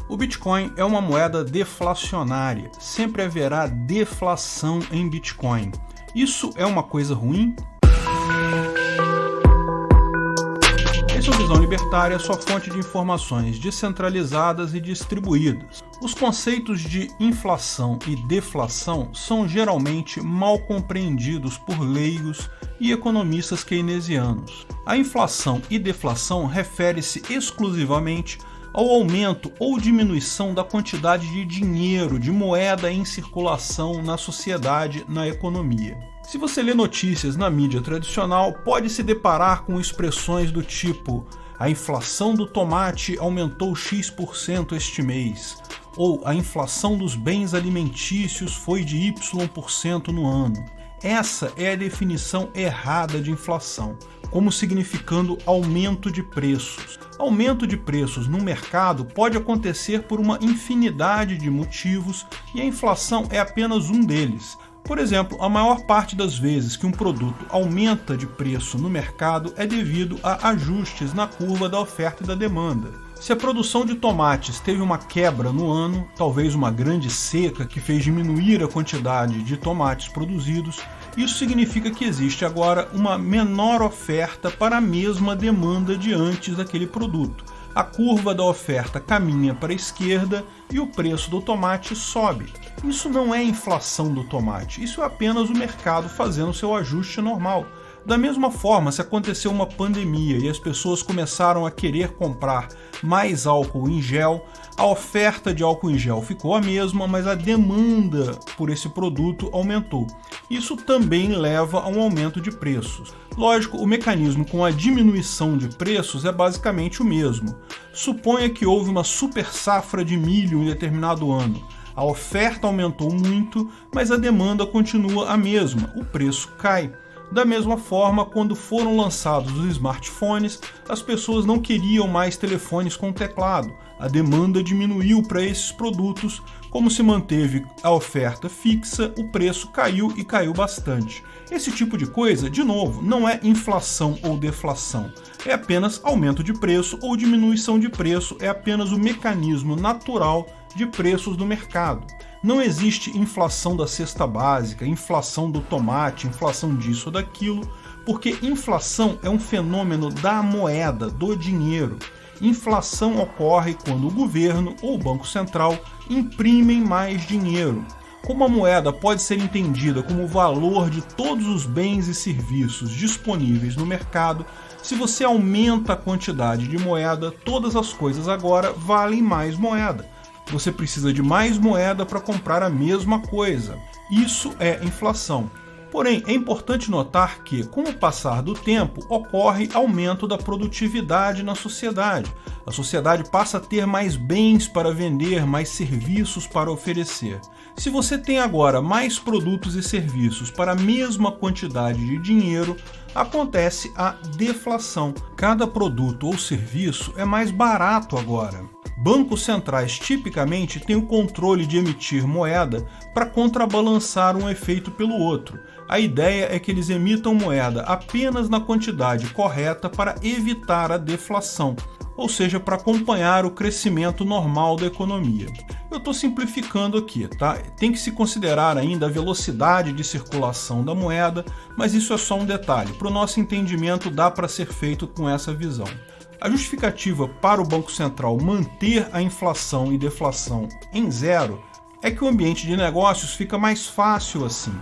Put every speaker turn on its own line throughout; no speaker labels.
O Bitcoin é uma moeda deflacionária, sempre haverá deflação em Bitcoin. Isso é uma coisa ruim? Esse é o Visão Libertária, sua fonte de informações descentralizadas e distribuídas. Os conceitos de inflação e deflação são geralmente mal compreendidos por leigos e economistas keynesianos. A inflação e deflação refere-se exclusivamente ao aumento ou diminuição da quantidade de dinheiro, de moeda em circulação na sociedade, na economia. Se você lê notícias na mídia tradicional, pode se deparar com expressões do tipo: a inflação do tomate aumentou X% este mês, ou a inflação dos bens alimentícios foi de Y% no ano. Essa é a definição errada de inflação, como significando aumento de preços. Aumento de preços no mercado pode acontecer por uma infinidade de motivos e a inflação é apenas um deles. Por exemplo, a maior parte das vezes que um produto aumenta de preço no mercado é devido a ajustes na curva da oferta e da demanda. Se a produção de tomates teve uma quebra no ano, talvez uma grande seca que fez diminuir a quantidade de tomates produzidos, isso significa que existe agora uma menor oferta para a mesma demanda de antes daquele produto. A curva da oferta caminha para a esquerda e o preço do tomate sobe. Isso não é inflação do tomate, isso é apenas o mercado fazendo seu ajuste normal. Da mesma forma, se aconteceu uma pandemia e as pessoas começaram a querer comprar mais álcool em gel, a oferta de álcool em gel ficou a mesma, mas a demanda por esse produto aumentou. Isso também leva a um aumento de preços. Lógico, o mecanismo com a diminuição de preços é basicamente o mesmo. Suponha que houve uma super safra de milho em determinado ano. A oferta aumentou muito, mas a demanda continua a mesma, o preço cai. Da mesma forma, quando foram lançados os smartphones, as pessoas não queriam mais telefones com teclado. A demanda diminuiu para esses produtos, como se manteve a oferta fixa, o preço caiu e caiu bastante. Esse tipo de coisa, de novo, não é inflação ou deflação. É apenas aumento de preço ou diminuição de preço, é apenas o mecanismo natural de preços do mercado. Não existe inflação da cesta básica, inflação do tomate, inflação disso ou daquilo, porque inflação é um fenômeno da moeda, do dinheiro. Inflação ocorre quando o governo ou o Banco Central imprimem mais dinheiro. Como a moeda pode ser entendida como o valor de todos os bens e serviços disponíveis no mercado, se você aumenta a quantidade de moeda, todas as coisas agora valem mais moeda. Você precisa de mais moeda para comprar a mesma coisa. Isso é inflação. Porém, é importante notar que, com o passar do tempo, ocorre aumento da produtividade na sociedade. A sociedade passa a ter mais bens para vender, mais serviços para oferecer. Se você tem agora mais produtos e serviços para a mesma quantidade de dinheiro, acontece a deflação. Cada produto ou serviço é mais barato agora. Bancos centrais tipicamente têm o controle de emitir moeda para contrabalançar um efeito pelo outro. A ideia é que eles emitam moeda apenas na quantidade correta para evitar a deflação, ou seja, para acompanhar o crescimento normal da economia. Eu estou simplificando aqui, tá? Tem que se considerar ainda a velocidade de circulação da moeda, mas isso é só um detalhe. Para o nosso entendimento, dá para ser feito com essa visão. A justificativa para o Banco Central manter a inflação e deflação em zero é que o ambiente de negócios fica mais fácil assim.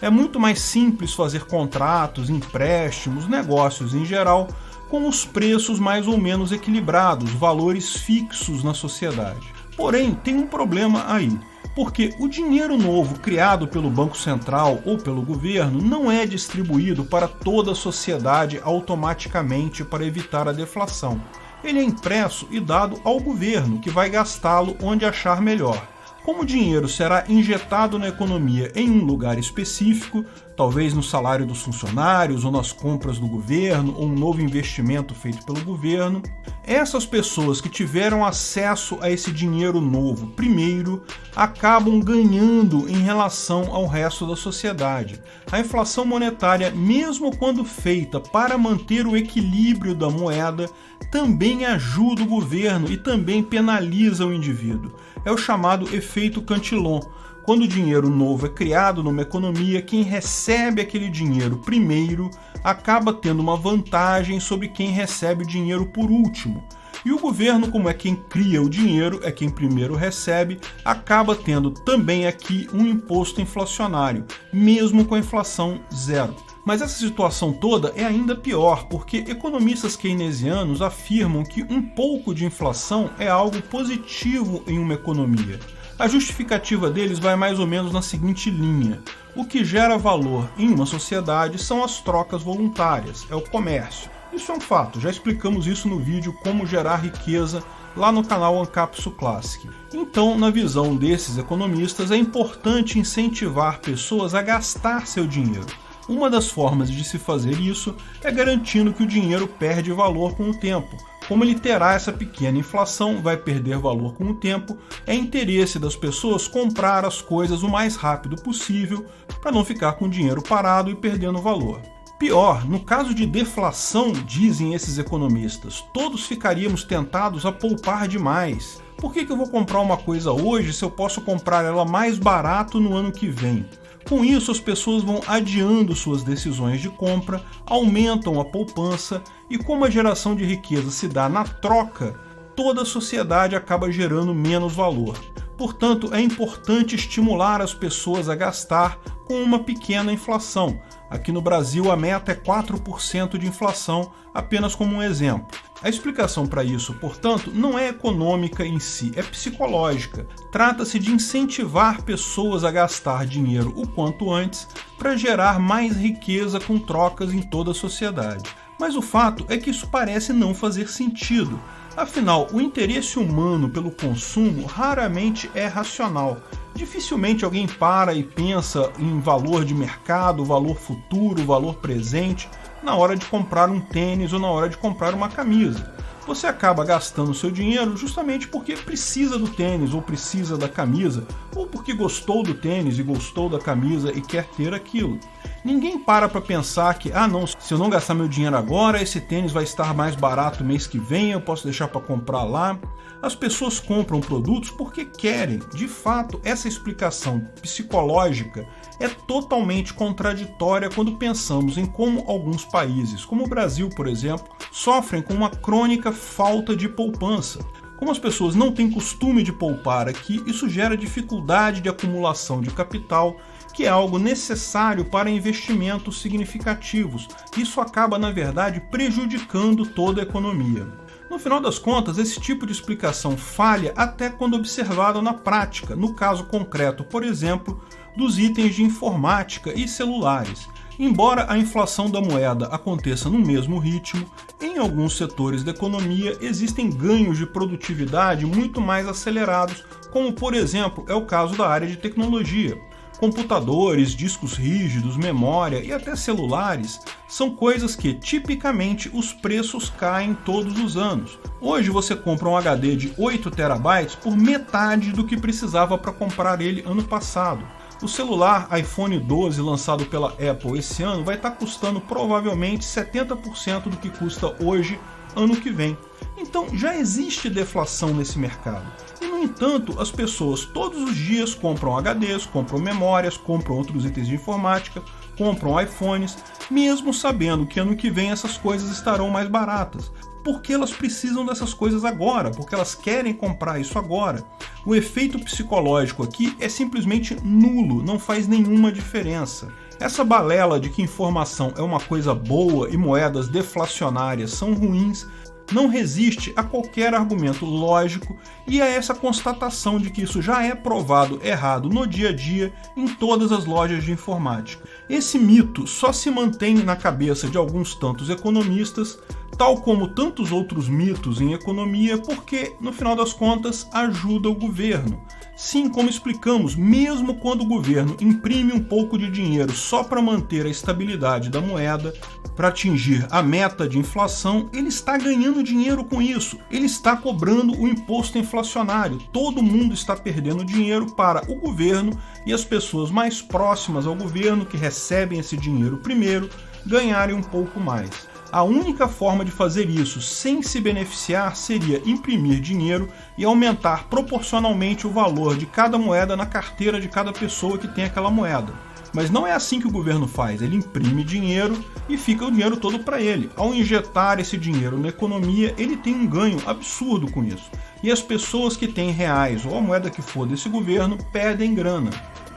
É muito mais simples fazer contratos, empréstimos, negócios em geral, com os preços mais ou menos equilibrados, valores fixos na sociedade. Porém, tem um problema aí, porque o dinheiro novo criado pelo Banco Central ou pelo governo não é distribuído para toda a sociedade automaticamente para evitar a deflação. Ele é impresso e dado ao governo, que vai gastá-lo onde achar melhor. Como o dinheiro será injetado na economia em um lugar específico, talvez no salário dos funcionários ou nas compras do governo ou um novo investimento feito pelo governo, Essas pessoas que tiveram acesso a esse dinheiro novo primeiro acabam ganhando em relação ao resto da sociedade. A inflação monetária, mesmo quando feita para manter o equilíbrio da moeda, também ajuda o governo e também penaliza o indivíduo. É o chamado efeito Cantillon. Quando o dinheiro novo é criado numa economia, quem recebe aquele dinheiro primeiro acaba tendo uma vantagem sobre quem recebe o dinheiro por último. E o governo, como é quem cria o dinheiro, é quem primeiro recebe, acaba tendo também aqui um imposto inflacionário, mesmo com a inflação zero. Mas essa situação toda é ainda pior, porque economistas keynesianos afirmam que um pouco de inflação é algo positivo em uma economia. A justificativa deles vai mais ou menos na seguinte linha: o que gera valor em uma sociedade são as trocas voluntárias, é o comércio. Isso é um fato, já explicamos isso no vídeo Como Gerar Riqueza, lá no canal Ancapsu Classic. Então, na visão desses economistas, é importante incentivar pessoas a gastar seu dinheiro. Uma das formas de se fazer isso é garantindo que o dinheiro perde valor com o tempo. Como ele terá essa pequena inflação, vai perder valor com o tempo, é interesse das pessoas comprar as coisas o mais rápido possível para não ficar com o dinheiro parado e perdendo valor. Pior, no caso de deflação, dizem esses economistas, todos ficaríamos tentados a poupar demais. Por que eu vou comprar uma coisa hoje se eu posso comprar ela mais barato no ano que vem? Com isso, as pessoas vão adiando suas decisões de compra, aumentam a poupança e, como a geração de riqueza se dá na troca, toda a sociedade acaba gerando menos valor. Portanto, é importante estimular as pessoas a gastar com uma pequena inflação. Aqui no Brasil, a meta é 4% de inflação, apenas como um exemplo. A explicação para isso, portanto, não é econômica em si, é psicológica. Trata-se de incentivar pessoas a gastar dinheiro o quanto antes para gerar mais riqueza com trocas em toda a sociedade. Mas o fato é que isso parece não fazer sentido. Afinal, o interesse humano pelo consumo raramente é racional. Dificilmente alguém para e pensa em valor de mercado, valor futuro, valor presente, na hora de comprar um tênis ou na hora de comprar uma camisa. Você acaba gastando seu dinheiro justamente porque precisa do tênis ou precisa da camisa, ou porque gostou do tênis e gostou da camisa e quer ter aquilo. Ninguém para pensar que, não, se eu não gastar meu dinheiro agora, esse tênis vai estar mais barato mês que vem, eu posso deixar para comprar lá. As pessoas compram produtos porque querem. De fato, essa explicação psicológica é totalmente contraditória quando pensamos em como alguns países, como o Brasil, por exemplo, sofrem com uma crônica falta de poupança. Como as pessoas não têm costume de poupar aqui, isso gera dificuldade de acumulação de capital, que é algo necessário para investimentos significativos. Isso acaba, na verdade, prejudicando toda a economia. No final das contas, esse tipo de explicação falha até quando observado na prática, no caso concreto, por exemplo, dos itens de informática e celulares. Embora a inflação da moeda aconteça no mesmo ritmo, em alguns setores da economia existem ganhos de produtividade muito mais acelerados, como por exemplo é o caso da área de tecnologia. Computadores, discos rígidos, memória e até celulares são coisas que, tipicamente, os preços caem todos os anos. Hoje você compra um HD de 8 TB por metade do que precisava para comprar ele ano passado. O celular iPhone 12 lançado pela Apple esse ano vai estar custando provavelmente 70% do que custa hoje, ano que vem. Então já existe deflação nesse mercado. E, no entanto, as pessoas todos os dias compram HDs, compram memórias, compram outros itens de informática, compram iPhones, mesmo sabendo que ano que vem essas coisas estarão mais baratas. Porque elas precisam dessas coisas agora, porque elas querem comprar isso agora. O efeito psicológico aqui é simplesmente nulo, não faz nenhuma diferença. Essa balela de que informação é uma coisa boa e moedas deflacionárias são ruins não resiste a qualquer argumento lógico e a essa constatação de que isso já é provado errado no dia a dia em todas as lojas de informática. Esse mito só se mantém na cabeça de alguns tantos economistas tal como tantos outros mitos em economia, porque, no final das contas, ajuda o governo. Sim, como explicamos, mesmo quando o governo imprime um pouco de dinheiro só para manter a estabilidade da moeda, para atingir a meta de inflação, ele está ganhando dinheiro com isso. Ele está cobrando o imposto inflacionário. Todo mundo está perdendo dinheiro para o governo e as pessoas mais próximas ao governo, que recebem esse dinheiro primeiro, ganharem um pouco mais. A única forma de fazer isso sem se beneficiar seria imprimir dinheiro e aumentar proporcionalmente o valor de cada moeda na carteira de cada pessoa que tem aquela moeda. Mas não é assim que o governo faz, ele imprime dinheiro e fica o dinheiro todo para ele. Ao injetar esse dinheiro na economia, ele tem um ganho absurdo com isso. E as pessoas que têm reais ou a moeda que for desse governo perdem grana.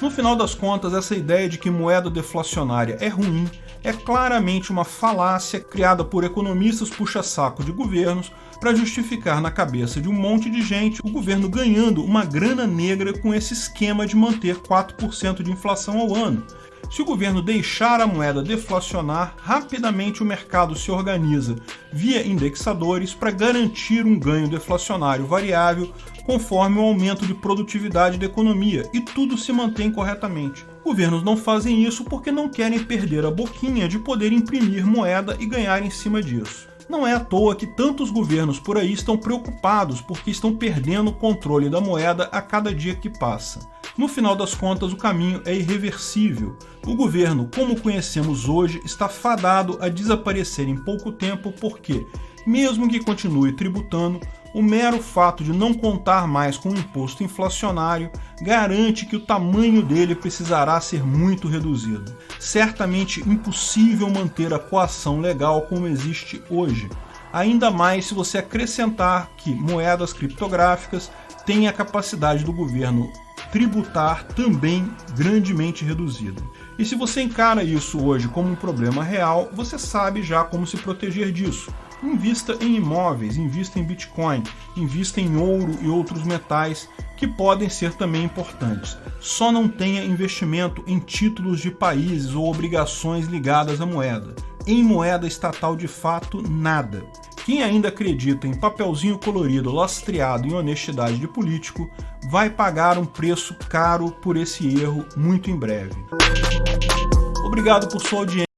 No final das contas, essa ideia de que moeda deflacionária é ruim é claramente uma falácia criada por economistas puxa-saco de governos para justificar na cabeça de um monte de gente o governo ganhando uma grana negra com esse esquema de manter 4% de inflação ao ano. Se o governo deixar a moeda deflacionar, rapidamente o mercado se organiza via indexadores para garantir um ganho deflacionário variável conforme o aumento de produtividade da economia, e tudo se mantém corretamente. Governos não fazem isso porque não querem perder a boquinha de poder imprimir moeda e ganhar em cima disso. Não é à toa que tantos governos por aí estão preocupados porque estão perdendo o controle da moeda a cada dia que passa. No final das contas, o caminho é irreversível. O governo, como conhecemos hoje, está fadado a desaparecer em pouco tempo porque, mesmo que continue tributando, o mero fato de não contar mais com o imposto inflacionário garante que o tamanho dele precisará ser muito reduzido. Certamente impossível manter a coação legal como existe hoje, ainda mais se você acrescentar que moedas criptográficas têm a capacidade do governo tributar também grandemente reduzida. E se você encara isso hoje como um problema real, você sabe já como se proteger disso. Invista em imóveis, invista em Bitcoin, invista em ouro e outros metais que podem ser também importantes. Só não tenha investimento em títulos de países ou obrigações ligadas à moeda. Em moeda estatal de fato, nada. Quem ainda acredita em papelzinho colorido lastreado em honestidade de político vai pagar um preço caro por esse erro muito em breve. Obrigado por sua audiência.